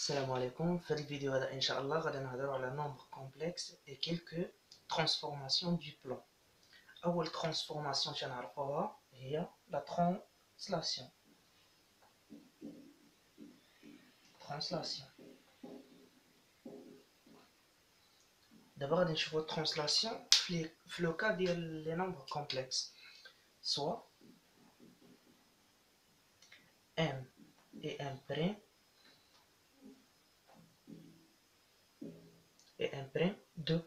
Salam alaikum, في الفيديو هذا إن شاء الله غادي نهضروا على nombre complexe et quelques transformations du plan. أول transformation تنعرفوها هي la translation. دابا غادي نشوفوا translation في le cas ديال les nombres complexes, soit m et m prime et m prime deux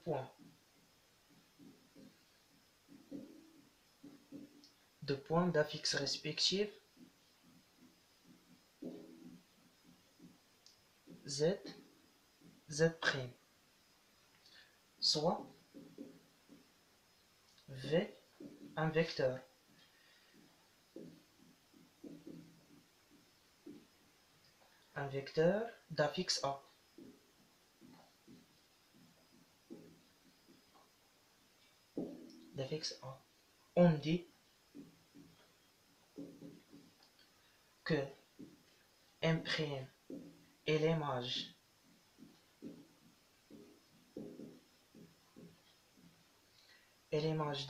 points d'affixe respectifs z, z prime, soit v, un vecteur d'affixe a. On dit que M' est l'image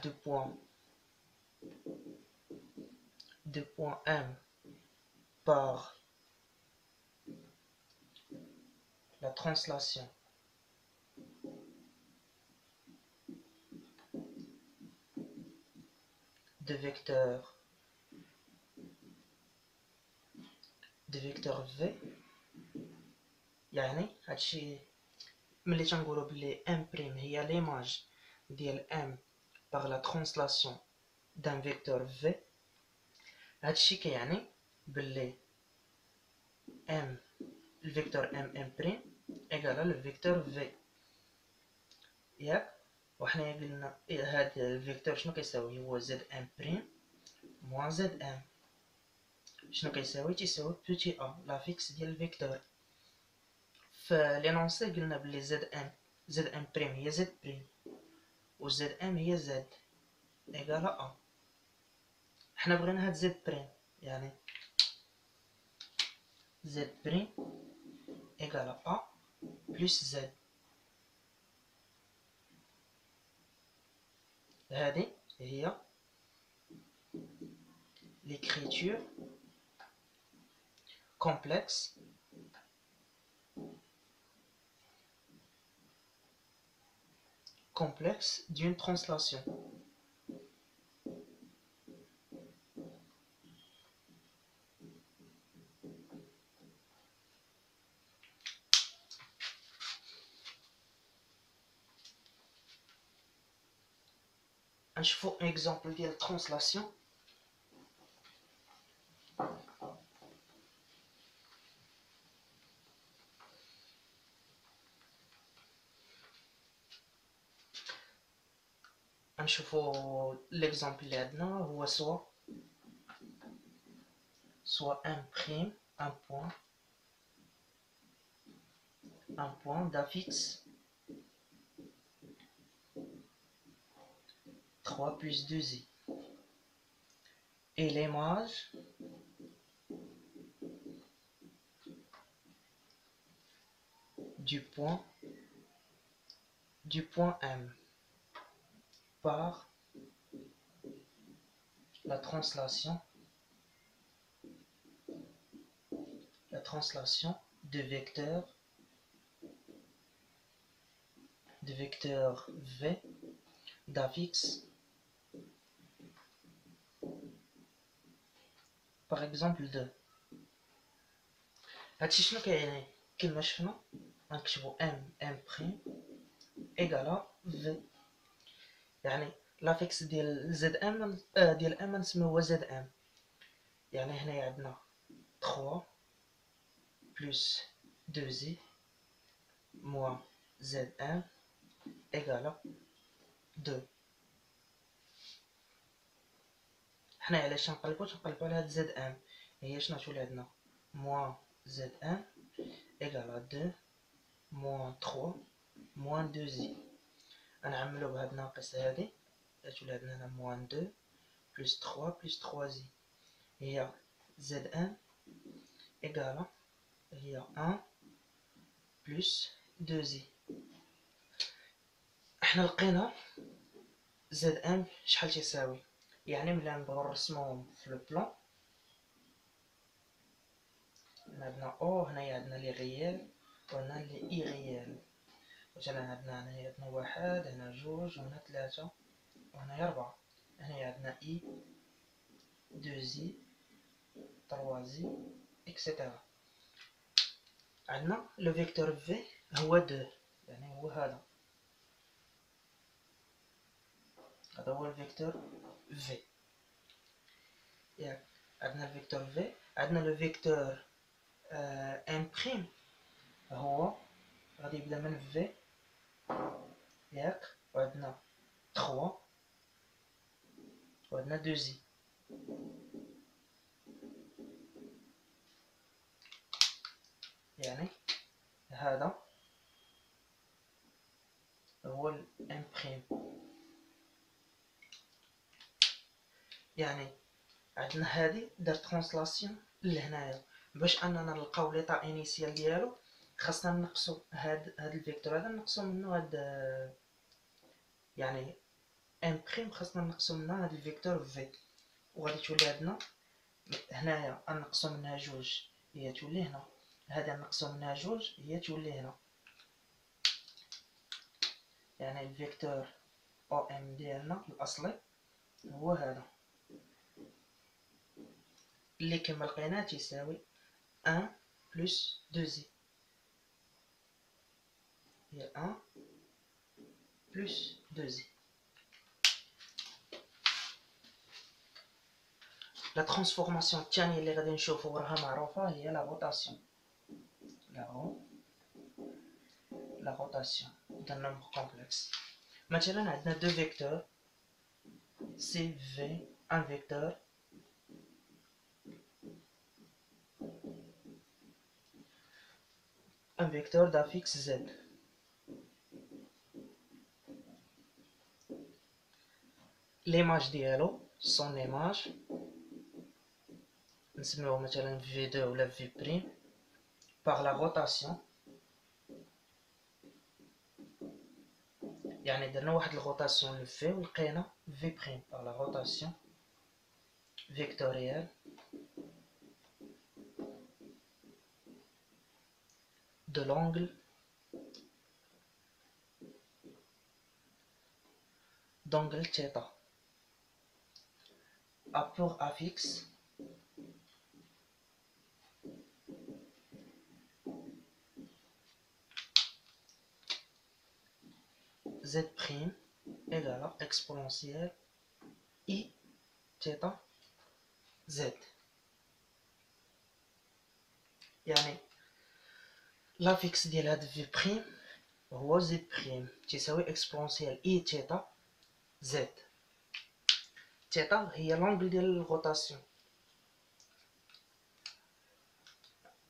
de point M par la translation de vecteur V. يعني هادشي ملي تنقولوا بلي M' هي l'image ديال M par la translation d'un vecteur V. هادشي كيعني بلي M le vecteur M' égale le vecteur V. ياك وحنا قلنا هاد الفيكتور شنو كيساوي؟ هو ZM' moins ZM. شنو كيساوي؟ تيساوي بوتي a لافيكس ديال الفيكتور. في لينونسي قلنا بلي ZM' هي Z بريم و ZM هي Z إيكال a. حنا بغينا هاد Z بريم، يعني Z بريم إيكال a بلس Z. هذه هي l'écriture complexe d'une translation. نشوفو exemple ديال translation. نشوفو l'exemple اللي عندنا هو soit un prime, un point d'affixe 3 plus 2i et l'image du point M par la translation de vecteur V d'affixe par exemple 2. هادشي شنو كيعني؟ كما شفنا غنكتبو M' إيكالا V، يعني لافيكس ديال ZM ديال M نسميوها ZM. يعني هنايا عندنا 3 plus 2i moins ZM égale 2. حنا علاش تنقلبو على هاد ZM؟ هي شنو تولي عندنا moins ZM égale 2 moins 3 moins 2i. غنعملو بهاد الناقص هادي تولي عندنا هنا moins 2 plus 3 plus 3i. هي ZM égale هي 1 بلس 2i. احنا لقينا زد ام شحال تساوي، يعني ملي نبغيو نرسموهم في لو بلان عندنا او هنايا عندنا لي غيال وهنا لي اي غيال. مثلا عندنا هنايا واحد، هنا جوج، وهنا ثلاثة، وهنايا ربعة. هنايا عندنا اي، دوزي، تروازي، اكسيتيرا. عندنا لو فيكتور في هو دو، يعني هو هذا هو الفيكتور في. ياك عندنا الفيكتور في، عندنا لو فيكتور ان بريم هو غادي يبدا من في، ياك، وعندنا 3 وعندنا 2 يعني هذا هو الان بريم. يعني عندنا هذه دار ترانسلاسيون لهنايا. باش اننا نلقاو ليطا انيسيال ديالو خاصنا نقصو هاد الفيكتور هذا، نقصو منه هاد، يعني ان بريم خاصنا نقصو منه هاد الفيكتور في، وغادي تولي عندنا هنايا نقصو منها جوج هي تولي هنا، هذا نقصو منها جوج هي تولي هنا. يعني الفيكتور او ام ديالنا الاصلي هو هذا اللي كما لقيناه تيساوي 1 بلس 2i. هي 1 بلس 2i. لا ترانسفورماسيون الثانيه اللي غادي نشوفو راها معروفه، هي لا روتاسيون. لا روتاسيون ديال نومبر كومبلكس. مثلا عندنا دو فيكتور سي في، ان فيكتور d'affixe z. l'image ديالو son image نسميوه مثلا v2 ولا v prime par la rotation. يعني درنا واحد الروتاسيون ل v ولقينا v prime par la rotation vectorielle de l'angle θ a pour affixe z prime égale à exponentielle i θ z. يعني l'affixe ديال هاد v prime هو z prime تساوي exponentielle i θ z. θ هي l'angle ديال الروتاسيون.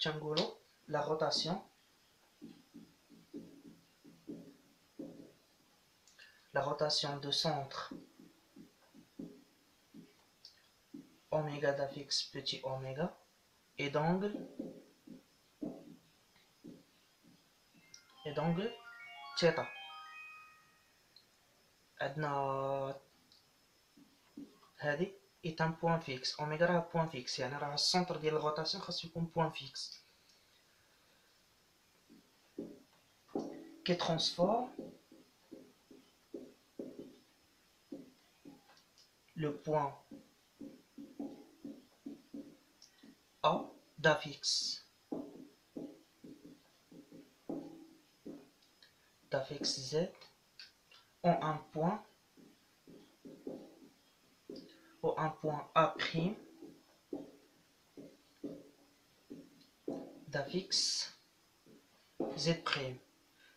تنقولو la rotation de centre oméga d'affixe petit oméga et d'angle θ. عندنا هذه est un point fixe، اوميغا راه بوان فيكس، يعني راه السنتر ديال الروتاسيون خاصو يكون بوان فيكس. كي ترانسفورم لو بوان A d'affixe z en un point A' d'affixe z'.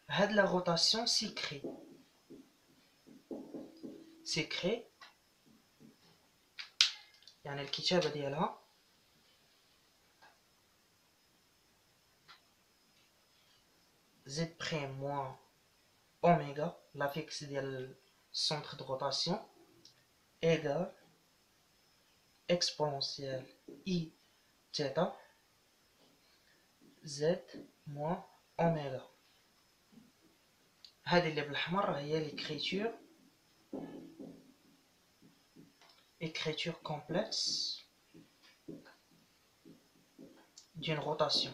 هاد لا روتاسيون سيكري يعني الكتابة ديالها z' moins oméga l'affixe ديال centre de rotation égale exponentielle i θ z moins oméga. هذه اللي بالاحمر هي l'écriture complexe d'une rotation.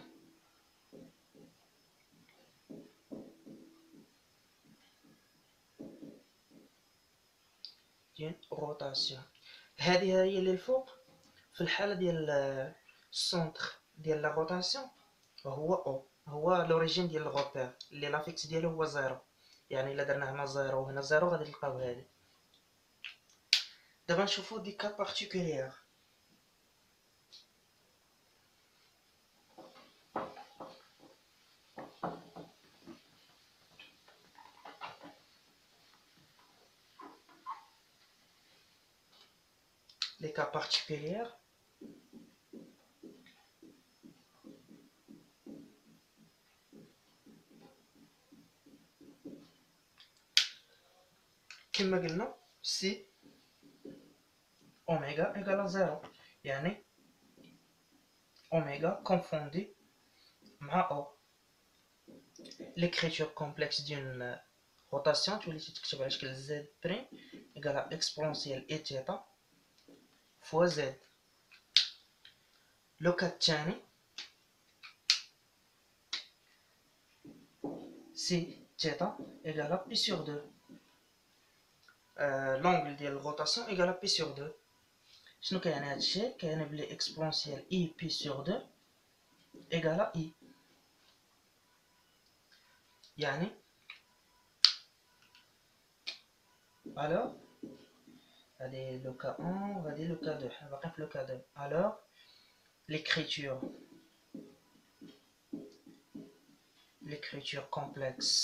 هذه هي اللي الفوق في الحاله ديال السونتر ديال لا روتاسيون هو او، هو لوريجين ديال الغوبير اللي لافيكس ديالو هو زيرو. يعني الا درنا هنا زيرو وهنا زيرو غادي نلقاو هذه. دابا نشوفو دي كا بارتيكولير. Les cas particuliers كما قلنا سي اوميغا ايكال زيرو، يعني اوميغا كونفوندي مع او. l'écriture complexe d'une rotation تولي تكتب على شكل z بريم ايكال اكسبونسيال اي تيتا فوا z. لو كا الثاني سي تيتا ايكال بي سور 2، l'angle ديال الروتاسيون ايكال بي سور 2. شنو كيعني هادشي؟ كيعني بلي اكسبونسيال اي بي سور 2 ايكال اي. يعني alors هادي لو كا 1 وهادي لو كا 2، حنا باقيين في لو كا 2. alors l'écriture complexe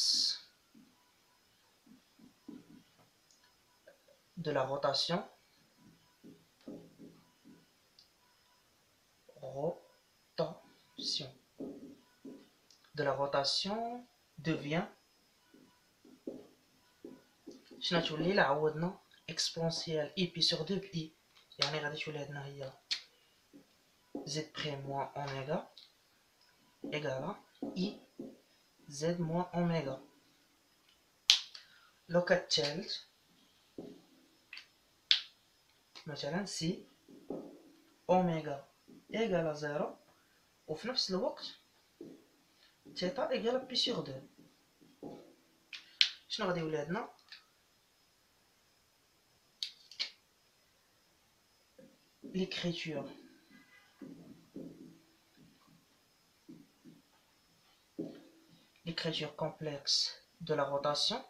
de la rotation devient شنو تولي الا عوضنا اكسبونسيال اي بي سور 2 باي، يعني غادي تولي عندنا هي زد بريم موان اوميغا ايكالا اي زد موان اوميغا. لو كا الثالث مثلا سي اوميغا ايكالا زيرو وفي نفس الوقت تيتا ايكالا بي سور 2، شنو غادي يولي عندنا؟ l'écriture complexe de la rotation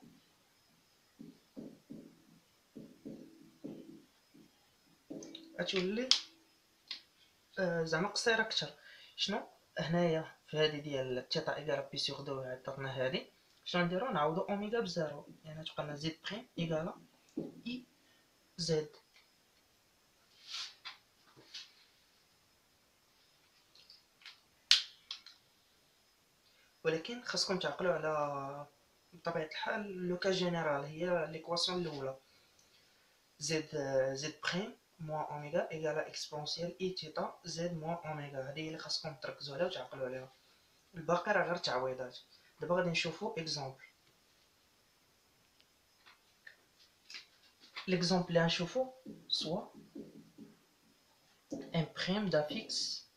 غتولي زعما قصيره اكثر. شنو هنايا في هذه ديال تيتا ايكال بي سور 2 عطاتنا هذه، شنو نديرو؟ نعوضو اوميغا بزيرو، يعني تبقى لنا زد بريم ايكالا اي زد. ولكن خاصكم تعقلوا على بطبيعه الحال لو كا جينيرال هي ليكواسيون الاولى زد بريم موان اوميغا ايكالا اكسبونسيال اي تيتا زد موان اوميغا. هذه اللي خاصكم تركزوا عليها وتعقلوا عليها، الباقي راه غير تعويضات. دابا غادي نشوفوا اكزامبل. l'exemple اللي غنشوفو soit un prime d'affixe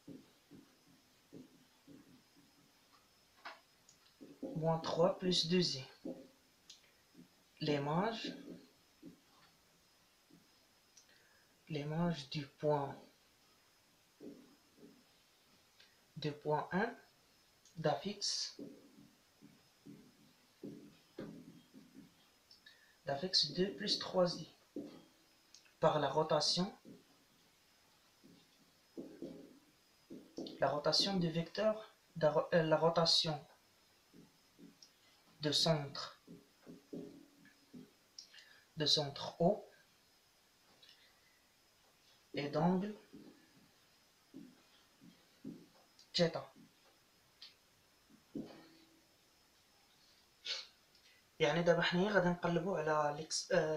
moins 3 plus 2i. l'image du point 1 d'affixe 2 plus 3i par la rotation du vecteur, la rotation de centre O et d'angle θ. يعني دابا حنايا غادي نقلبوا على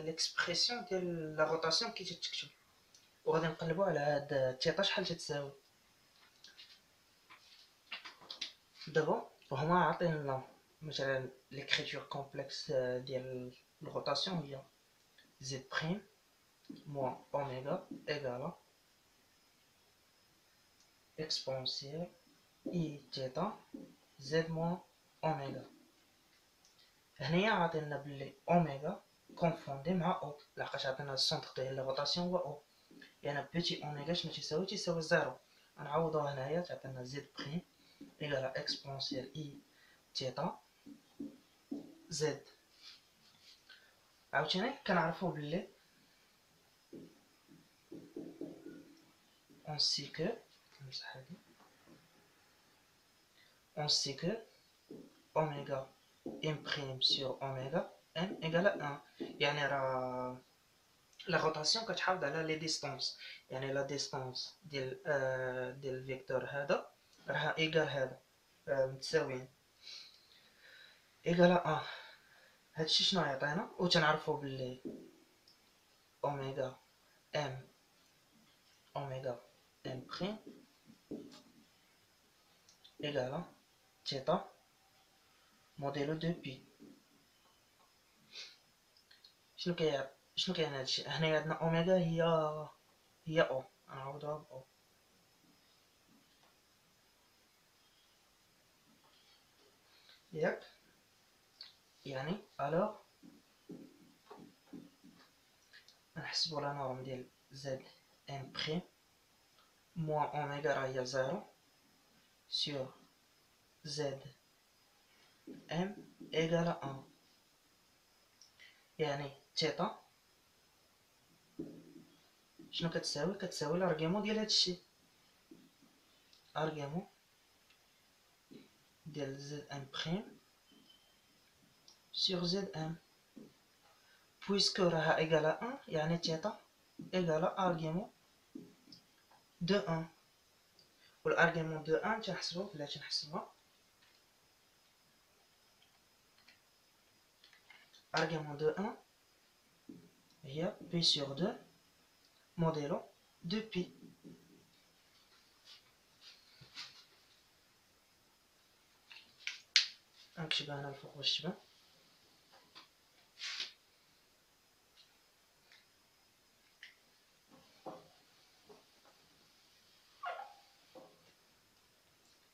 ليكسبريسيون ديال لا روتاسيون كي تتكتب، وغادي نقلبوا على هاد θ شحال تتساوي. دابا هما عاطيننا مثلا l'écriture complexe ديال الروتاسيون هي z prime moins oméga égale à exponentielle i θ z moins oméga. هنايا عطينا بلي اوميغا كونفوندي مع او، لحقاش عطينا السونتر ديال الروتاسيون هو او، يعني بيتي اوميغا شنو تيساوي زيرو. غنعوضوها هنايا تعطينا زد بريم ايكالا اكسبونسيال اي تيتا زد. عاوتاني كنعرفو بلي اون سي كو نمسح هادي، اون سي كو اوميغا ام بريم سور اوميغا ام ايكالا 1، يعني راه لا روتاسيون كتحافظ على لي ديستونس، يعني لا ديستونس ديال الفيكتور هذا راها ايكال هذا متساويين ايكالا 1. هادشي شنو يعطينا؟ و تنعرفو بلي اوميغا ام بريم ايكالا تيتا موديلو دو بي. شنو كاين هادشي؟ هنايا عندنا اوميغا هي او، نعوضوها ب او، ياك؟ يعني الوغ نحسبو لا نورم ديال زد ام بريم موان اوميغا راه هي زيرو سور زد ام ايكالا 1، يعني تيتا شنو كتساوي الارغيمون ديال هادشي، ارغيمون ديال زد ام بريم سور زد ام، بويسكو راها ايكالا 1 يعني تيتا ايكالا ارغيمون دو 1، والارغيمون دو 1 تنحسبوها argument de 1 هي p sur 2 modèle de pi. نكتبها هنا الفوق باش تبان.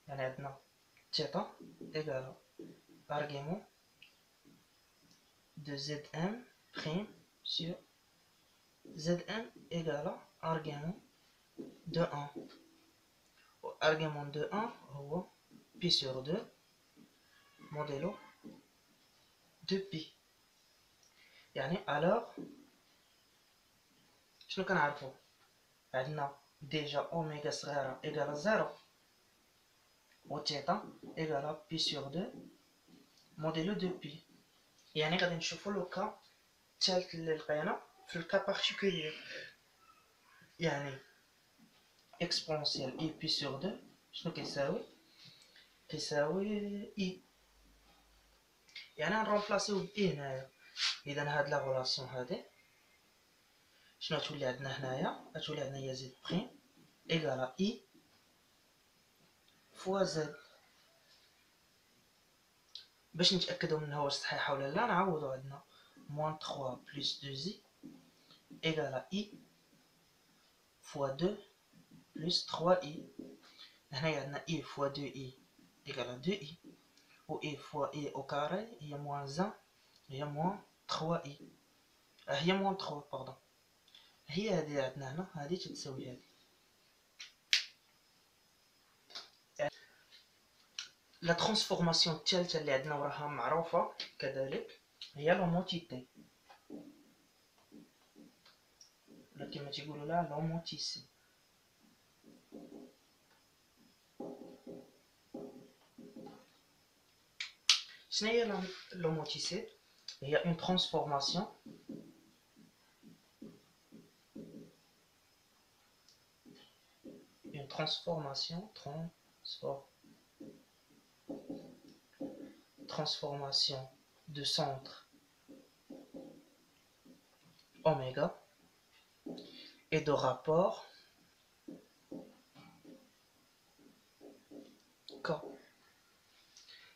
يعني عندنا تيتا égal argument de zm prime sur zm égal argument de 1. argument de 1 هو pi sur 2 modèle de pi. يعني alors شنو كنعرفو؟ عندنا ديجا اوميغا صغيرة égal 0 و تيتا égal pi sur 2 موديلو دو بي. يعني غادي نشوفو لو كا الثالث اللي لقينا في الكا بارتيكولير، يعني اكسبونسيال اي بي سور 2 شنو كيساوي اي، يعني نرومبلاسيو ب اي هنايا. اذا هاد لا غولاسيون هادي شنو تولي عندنا هنايا؟ غتولي عندنا هي زد بريم ايكالا اي فوا زد. باش نتاكدوا منها واش صحيحه ولا لا نعوضوا، عندنا موان 3 بلس 2 زي ايكالا اي فوا 2 بلس 3 اي. هنايا عندنا اي فوا 2 اي ايكالا 2 اي، و اي فوا اي او كاري هي موان 1 هي موان 3 اي، هي موان 3 باردون. هي هادي عندنا هنا، هادي تتساوي هادي. لا ترانسفورماسيون الثالثه اللي عندنا وراها معروفه كذلك هي لوموتيتي، ولا كما تيقولوا لها لوموتيسي. شنو هي لوموتيسي؟ هي اون ترانسفورماسيون transformation de centre oméga et de rapport K.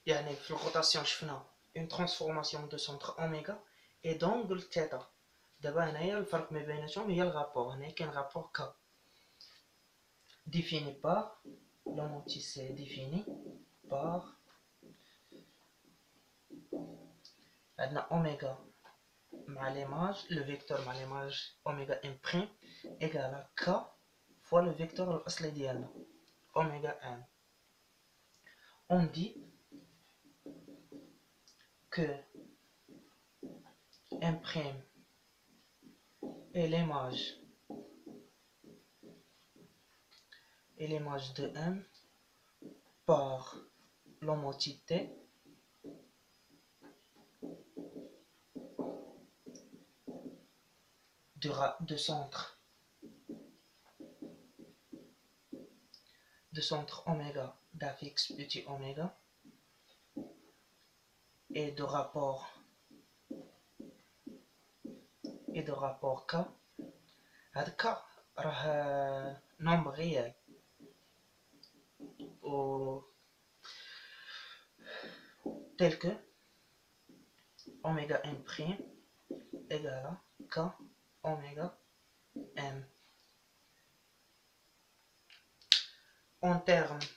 يعني في الروتاسيون شفنا une transformation de centre oméga et d'angle θ. دابا هنايا الفرق ما بيناتهم هي الرابور. هنا كاين رابور K défini par l'homoticé défini par عندنا اوميغا مع ليماج لو فيكتور مع ليماج اوميغا ام بريم ايكالا K fois le vecteur الاصلي ديالنا اوميغا ام. On dit que M' est l'image de M par l'homotité de centre oméga d'affixe petit oméga et de rapport K. هذا K راه nombre réel ou tel que oméga M' égale à K oméga M. En termes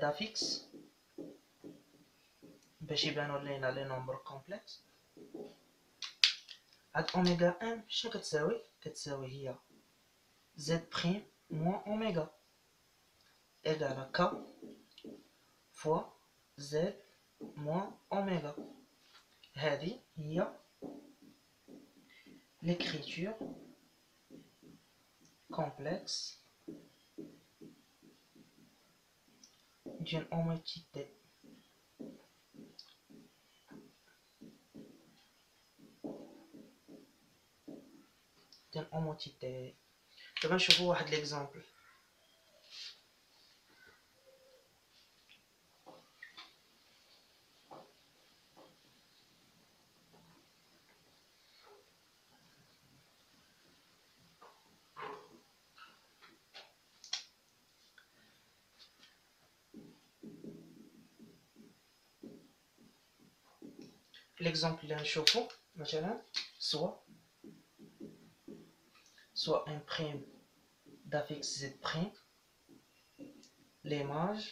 d'affixe باش يبانوا لينا لي نومبر كومبلكس. هاد اوميغا ام شنو كتساوي هي زد بريم موان اوميغا ايغال ك فوا زد موان اوميغا. هذه هي l'écriture complexe d'une homotité. دابا نشوفوا واحد ليكزامبل. l'exemple اللي نشوفو مثلا soit un prime d'affixe z prime l'image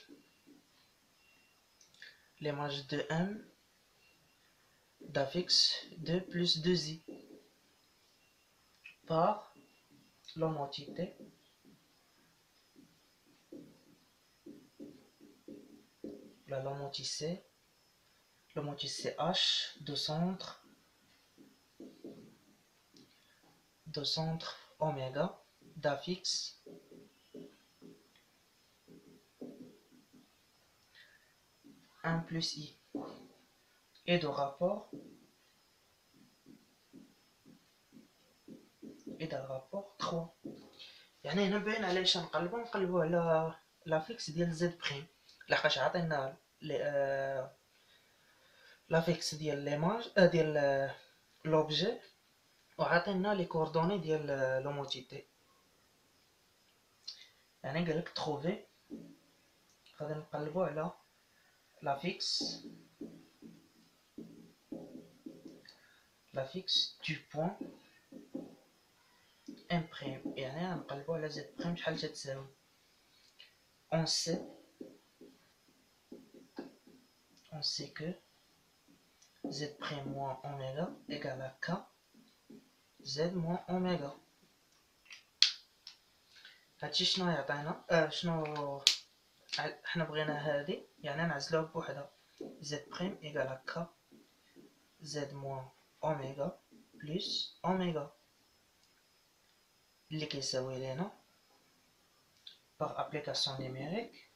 de M d'affixe 2 plus 2i par l'homotité l'homoticé H de centre oméga d'affixe un plus i et de rapport et d'un rapport 3. يعني هنا باين علاش نقلبوا على لافيكس ديال زد بريم لحقاش عطينا لافيكس ديال ليماج ديال لوبجي وعطينا لي كوردوني ديال لوموتيتي. يعني قالك تروفي غادي نقلبوا على لافيكس du point M prime. يعني غنقلبوا على زد بريم شحال تتساوي. on sait que z prime moins oméga égale à K z moins oméga. هادشي شنو يعطينا شنو حنا بغينا هادي يعني نعزلوها بوحدها z prime égale à K z moins oméga plus oméga اللي كيساوي لينا par application numérique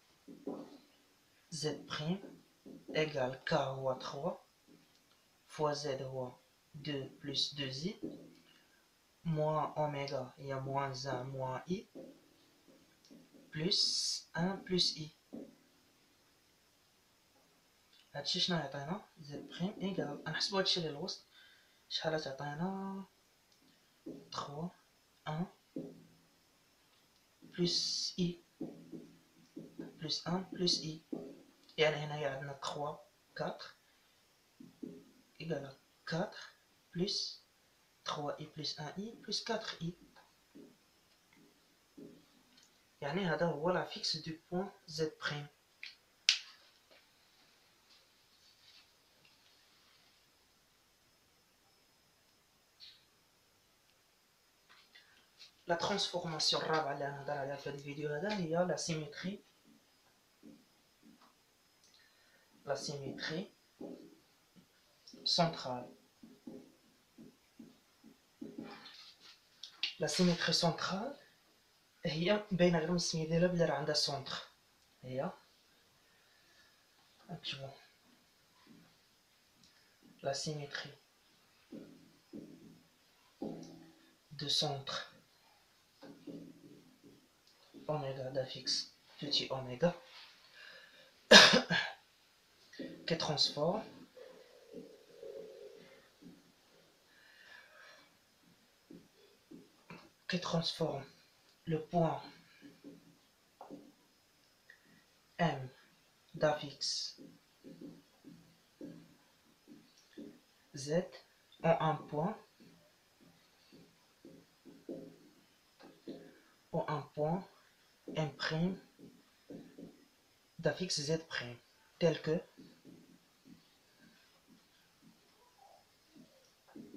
z prime égale K هو 3 fois z هو 2 plus 2i moins oméga il y a moins 1 moins i plus 1 plus i. هادشي شنو يعطينا z prime égale نحسبو هادشي للوسط شحال تعطينا 3 1 plus I plus 1 plus I. يعني هنا عندنا 3 4 égale à 4 plus 3i plus 1i plus 4i. يعني هذا هو la fixe du point Z'. La transformation الرابعة اللي غنهضر عليها في هذا الفيديو هذا هي la symétrie. La symétrie centrale. La symétrie centrale هي باينة غير من السمية ديالها بلي راه عندها سونتر. هي نكتبو la symétrie de centre oméga d'affixe petit oméga qui transforme le point M d'affixe Z en un point M' d'affixe Z' tel que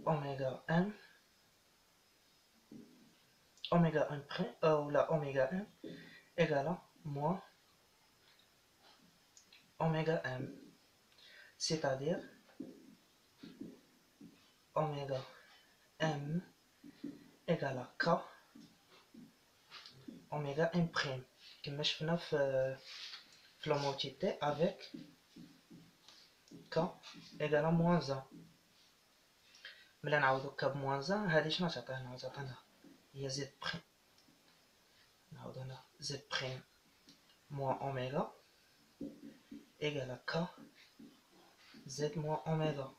oméga M ou la oméga M égale à moins oméga M, c'est-à-dire oméga M égale à K oméga M', كما شفنا في l'homotité avec K égale à moins 1. ملي نعوضو K بموان 1 هادي شنو تعطينا؟ تعطينا هي Z'. نعاود هنا Z' moins oméga égale à K Z moins oméga.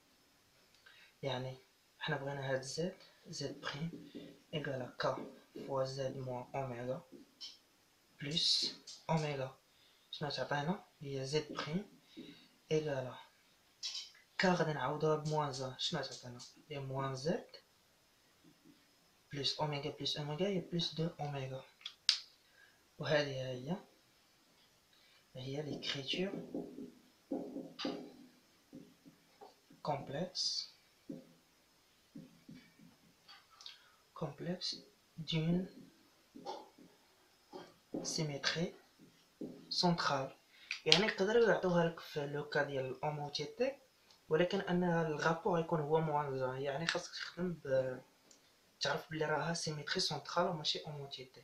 يعني حنا بغينا هاد Z égale à K fois Z moins oméga plus oméga. شنو تعطينا؟ هي Z' égale à K غادي نعوضوها بموان 1. شنو تعطينا؟ هي موان Z plus oméga هي plus 2 oméga. وهذه هي l'écriture complexe d'une symétrie centrale. يعني يقدروا يعطوها لك في لوكا ديال الاوموتيتي ولكن ان الغابور يكون هو موان 1. يعني خاصك تخدم تعرف بلي راها سيميتري سنترال وماشي اوموتيتي.